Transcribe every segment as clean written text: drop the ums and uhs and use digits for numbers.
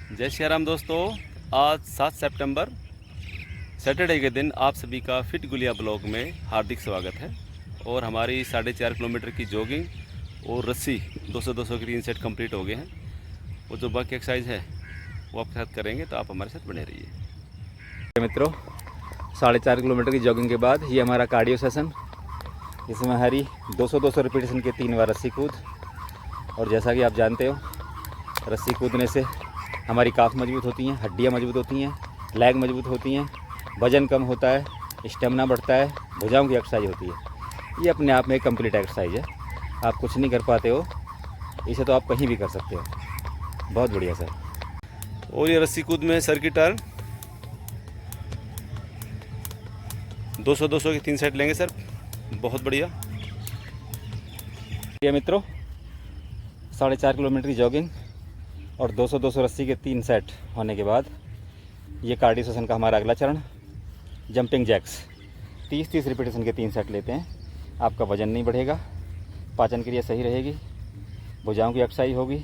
जय श्री राम दोस्तों। आज 7 सितंबर सैटरडे के दिन आप सभी का फिट गुलिया ब्लॉग में हार्दिक स्वागत है। और हमारी 4.5 किलोमीटर की जॉगिंग और रस्सी 200-200 के 3 सेट कंप्लीट हो गए हैं। वो जो बाकी एक्सरसाइज है वो आपके साथ करेंगे, तो आप हमारे साथ बने रहिए। मित्रों, 4.5 किलोमीटर की जॉगिंग के बाद ये हमारा कार्डियो सेशन, जिसमें हरी 200-200 रिपीटेशन के 3 बार रस्सी कूद। और जैसा कि आप जानते हो, रस्सी कूदने से हमारी काफ मजबूत होती हैं, हड्डियां मजबूत होती हैं, लेग मजबूत होती हैं, वजन कम होता है, स्टेमिना बढ़ता है, भुजाओं की एक्सरसाइज होती है। ये अपने आप में एक कंप्लीट एक्सरसाइज है। आप कुछ नहीं कर पाते हो, इसे तो आप कहीं भी कर सकते हो। बहुत बढ़िया सर। और ये रस्सी कूद में सर की टर्न 200-200 के 3 सेट लेंगे सर। बहुत बढ़िया। ये मित्रों, 4.5 किलोमीटर की जॉगिंग और 200-200 रस्सी के 3 सेट होने के बाद ये कार्डियो सेशन का हमारा अगला चरण जंपिंग जैक्स 30-30 रिपीटेशन के 3 सेट लेते हैं। आपका वजन नहीं बढ़ेगा, पाचन क्रिया सही रहेगी, भुजाओं की एक्सरसाइज होगी,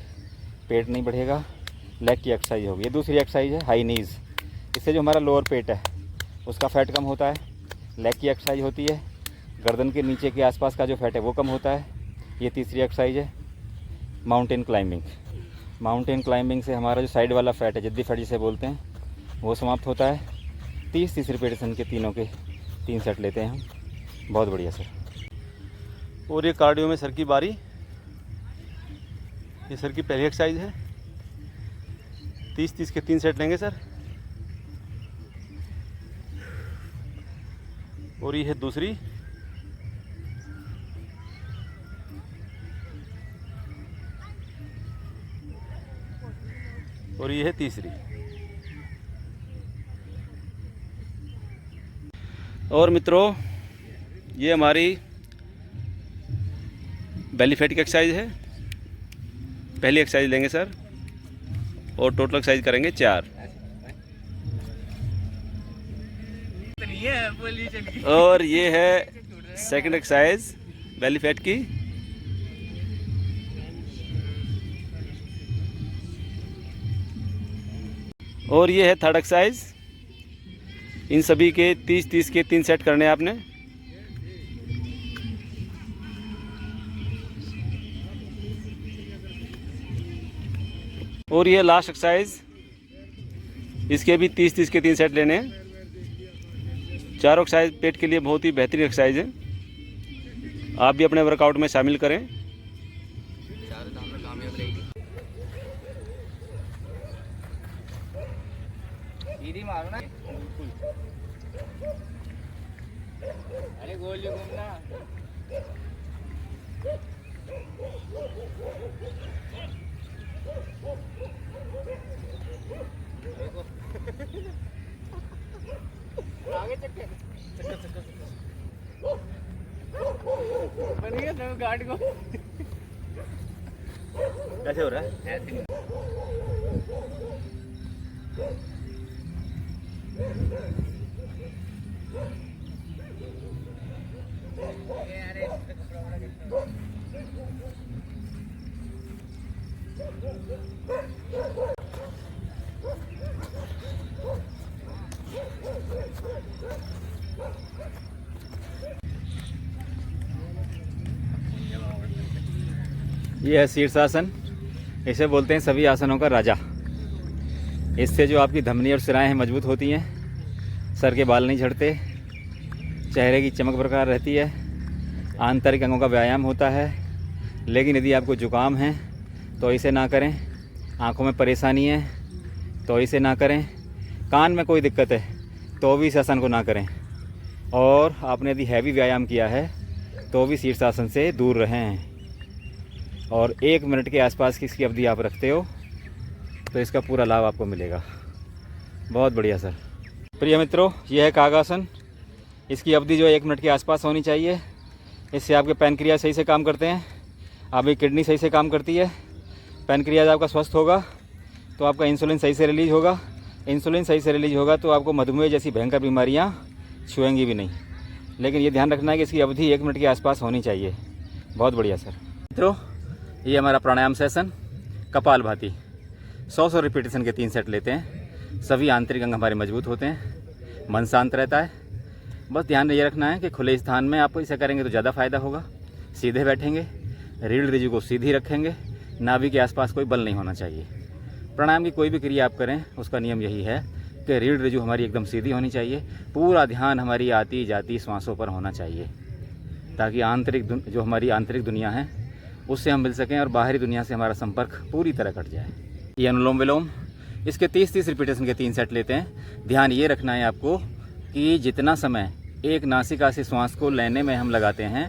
पेट नहीं बढ़ेगा, लेग की एक्सरसाइज होगी। ये दूसरी एक्सरसाइज है हाई नीज़। इससे जो हमारा लोअर पेट है उसका फैट कम होता है, लेग की एक्सरसाइज होती है, गर्दन के नीचे के आसपास का जो फैट है वो कम होता है। ये तीसरी एक्सरसाइज है माउंटेन क्लाइंबिंग। माउंटेन क्लाइंबिंग से हमारा जो साइड वाला फैट है, जद्दी फैट जिसे बोलते हैं, वो समाप्त होता है। 30-30 रिपीटेशन के तीनों के 3 सेट लेते हैं हम। बहुत बढ़िया सर। और ये कार्डियो में सर की बारी, ये सर की पहली एक्सरसाइज है। 30-30 के 3 सेट लेंगे सर। और ये है दूसरी। और ये है तीसरी। और मित्रों, ये हमारी बेली फैट की एक्सरसाइज है। पहली एक्सरसाइज लेंगे सर और टोटल एक्सरसाइज करेंगे 4। और ये है सेकंड एक्सरसाइज बेली फैट की। और ये है थर्ड एक्सरसाइज। इन सभी के 30-30 के 3 सेट करने हैं आपने। और ये लास्ट एक्सरसाइज, इसके भी 30-30 के 3 सेट लेने हैं। चारों एक्सरसाइज पेट के लिए बहुत ही बेहतरीन एक्सरसाइज है। आप भी अपने वर्कआउट में शामिल करें। मारो ना, अरे गोली घूमना। आगे चक्कर बनिए सब गार्ड को। कैसे हो रहा है? ये है शीर्षासन। इसे बोलते हैं सभी आसनों का राजा। इससे जो आपकी धमनी और सिराएं हैं मजबूत होती हैं, सर के बाल नहीं झड़ते, चेहरे की चमक बरकरार रहती है, आंतरिक अंगों का व्यायाम होता है। लेकिन यदि आपको जुकाम है तो इसे ना करें, आँखों में परेशानी है तो इसे ना करें, कान में कोई दिक्कत है तो भी इस आसन को ना करें, और आपने यदि हैवी व्यायाम किया है तो भी शीर्षासन से दूर रहें। और 1 मिनट के आसपास की इसकी अवधि आप रखते हो तो इसका पूरा लाभ आपको मिलेगा। बहुत बढ़िया सर। प्रिय मित्रों, यह है कागासन। इसकी अवधि जो 1 मिनट के आसपास होनी चाहिए। इससे आपके पैनक्रियाज सही से काम करते हैं, आपकी किडनी सही से काम करती है। पैनक्रियाज आपका स्वस्थ होगा तो आपका इंसुलिन सही से रिलीज होगा। इंसुलिन सही से रिलीज होगा तो आपको मधुमेह जैसी भयंकर बीमारियां छुएंगी भी नहीं। लेकिन ये ध्यान रखना है कि इसकी अवधि 1 मिनट के आसपास होनी चाहिए। बहुत बढ़िया सर। मित्रों, ये हमारा प्राणायाम सेशन कपालभाति। 100 रिपीटेशन के 3 सेट लेते हैं, सभी आंतरिक अंग हमारे मजबूत होते हैं, मन शांत रहता है। बस ध्यान ये रखना है कि खुले स्थान में आप इसे करेंगे तो ज़्यादा फ़ायदा होगा। सीधे बैठेंगे, रीढ़ ऋजु को सीधी रखेंगे, नाभि के आसपास कोई बल नहीं होना चाहिए। प्राणायाम की कोई भी क्रिया आप करें उसका नियम यही है कि रीढ़ ऋजु हमारी एकदम सीधी होनी चाहिए, पूरा ध्यान हमारी आती जाती श्वासों पर होना चाहिए, ताकि जो हमारी आंतरिक दुनिया है उससे हम मिल सकें और बाहरी दुनिया से हमारा संपर्क पूरी तरह कट जाए। ये अनुलोम विलोम, इसके 30-30 रिपीटेशन के 3 सेट लेते हैं। ध्यान ये रखना है आपको कि जितना समय एक नासिका से श्वास को लेने में हम लगाते हैं,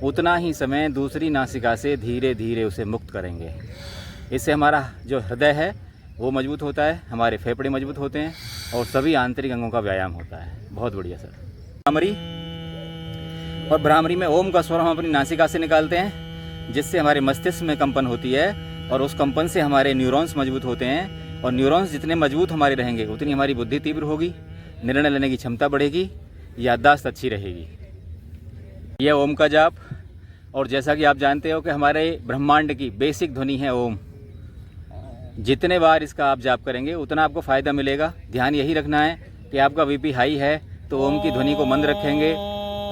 उतना ही समय दूसरी नासिका से धीरे धीरे उसे मुक्त करेंगे। इससे हमारा जो हृदय है वो मजबूत होता है, हमारे फेफड़े मजबूत होते हैं और सभी आंतरिक अंगों का व्यायाम होता है। बहुत बढ़िया सर। भ्रामरी, और भ्रामरी में ओम का स्वर हम अपनी नासिका से निकालते हैं, जिससे हमारे मस्तिष्क में कंपन होती है और उस कंपन से हमारे न्यूरॉन्स मजबूत होते हैं, और न्यूरॉन्स जितने मजबूत हमारे रहेंगे उतनी हमारी बुद्धि तीव्र होगी, निर्णय लेने की क्षमता बढ़ेगी, याददाश्त अच्छी रहेगी। यह ओम का जाप, और जैसा कि आप जानते हो कि हमारे ब्रह्मांड की बेसिक ध्वनि है ओम। जितने बार इसका आप जाप करेंगे उतना आपको फ़ायदा मिलेगा। ध्यान यही रखना है कि आपका बीपी हाई है तो ओम की ध्वनि को मंद रखेंगे,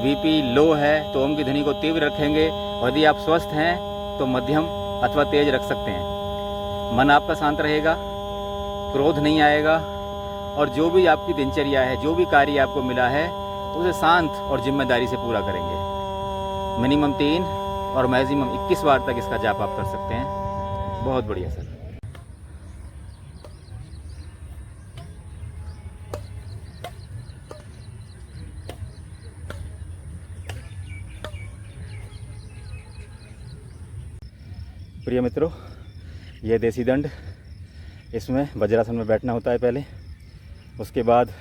बीपी लो है तो ओम की ध्वनि को तीव्र रखेंगे, और यदि आप स्वस्थ हैं तो मध्यम अथवा तेज रख सकते हैं। मन आपका शांत रहेगा, क्रोध नहीं आएगा, और जो भी आपकी दिनचर्या है, जो भी कार्य आपको मिला है उसे शांत और जिम्मेदारी से पूरा करेंगे। मिनिमम 3 और मैक्सिमम 21 बार तक इसका जाप आप कर सकते हैं। बहुत बढ़िया सर। प्रिय मित्रों, यह देसी दंड, इसमें वज्रासन में बैठना होता है पहले, उसके बाद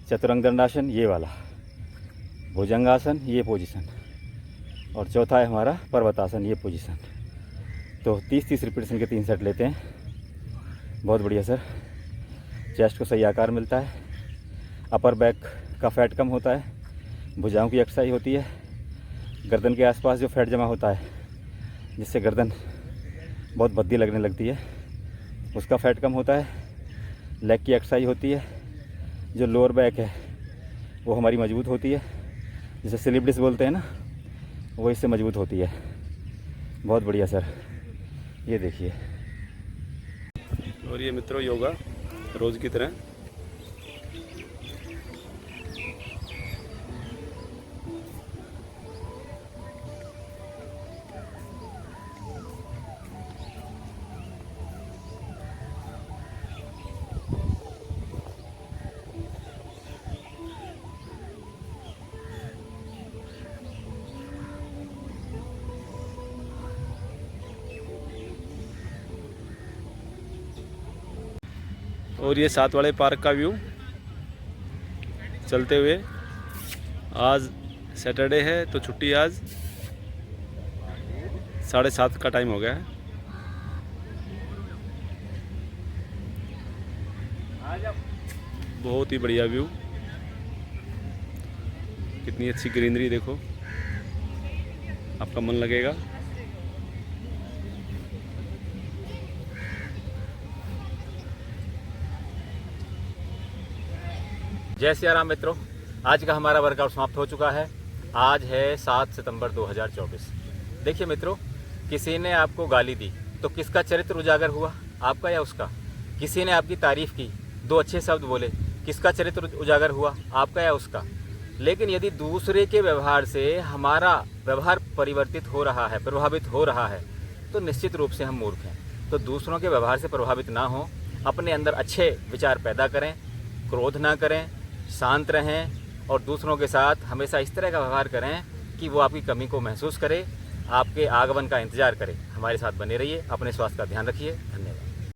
चतुरंग दंडासन ये वाला, भुजंगासन ये पोजीशन, और चौथा है हमारा पर्वतासन ये पोजीशन। तो 30-30 रिपीटेशन के 3 सेट लेते हैं। बहुत बढ़िया सर। चेस्ट को सही आकार मिलता है, अपर बैक का फैट कम होता है, भुजाओं की एक्सरसाइज होती है, गर्दन के आसपास जो फैट जमा होता है जिससे गर्दन बहुत भद्दी लगने लगती है उसका फैट कम होता है, लेग की एक्सरसाइज होती है, जो लोअर बैक है वो हमारी मजबूत होती है, जिसे स्लिप डिस्क बोलते हैं ना, वो इससे मजबूत होती है। बहुत बढ़िया सर, ये देखिए। और ये मित्रों योगा रोज़ की तरह। और ये सातवाड़े पार्क का व्यू चलते हुए। आज सैटरडे है तो छुट्टी, आज 7:30 का टाइम हो गया है। बहुत ही बढ़िया व्यू, कितनी अच्छी ग्रीनरी देखो, आपका मन लगेगा। जय सिया राम मित्रों, आज का हमारा वर्कआउट समाप्त हो चुका है। आज है 7 सितंबर 2024। देखिए मित्रों, किसी ने आपको गाली दी तो किसका चरित्र उजागर हुआ, आपका या उसका? किसी ने आपकी तारीफ की, 2 अच्छे शब्द बोले, किसका चरित्र उजागर हुआ, आपका या उसका? लेकिन यदि दूसरे के व्यवहार से हमारा व्यवहार परिवर्तित हो रहा है, प्रभावित हो रहा है, तो निश्चित रूप से हम मूर्ख हैं। तो दूसरों के व्यवहार से प्रभावित ना हो, अपने अंदर अच्छे विचार पैदा करें, क्रोध ना करें, शांत रहें, और दूसरों के साथ हमेशा इस तरह का व्यवहार करें कि वो आपकी कमी को महसूस करे, आपके आगमन का इंतजार करे। हमारे साथ बने रहिए, अपने स्वास्थ्य का ध्यान रखिए। धन्यवाद।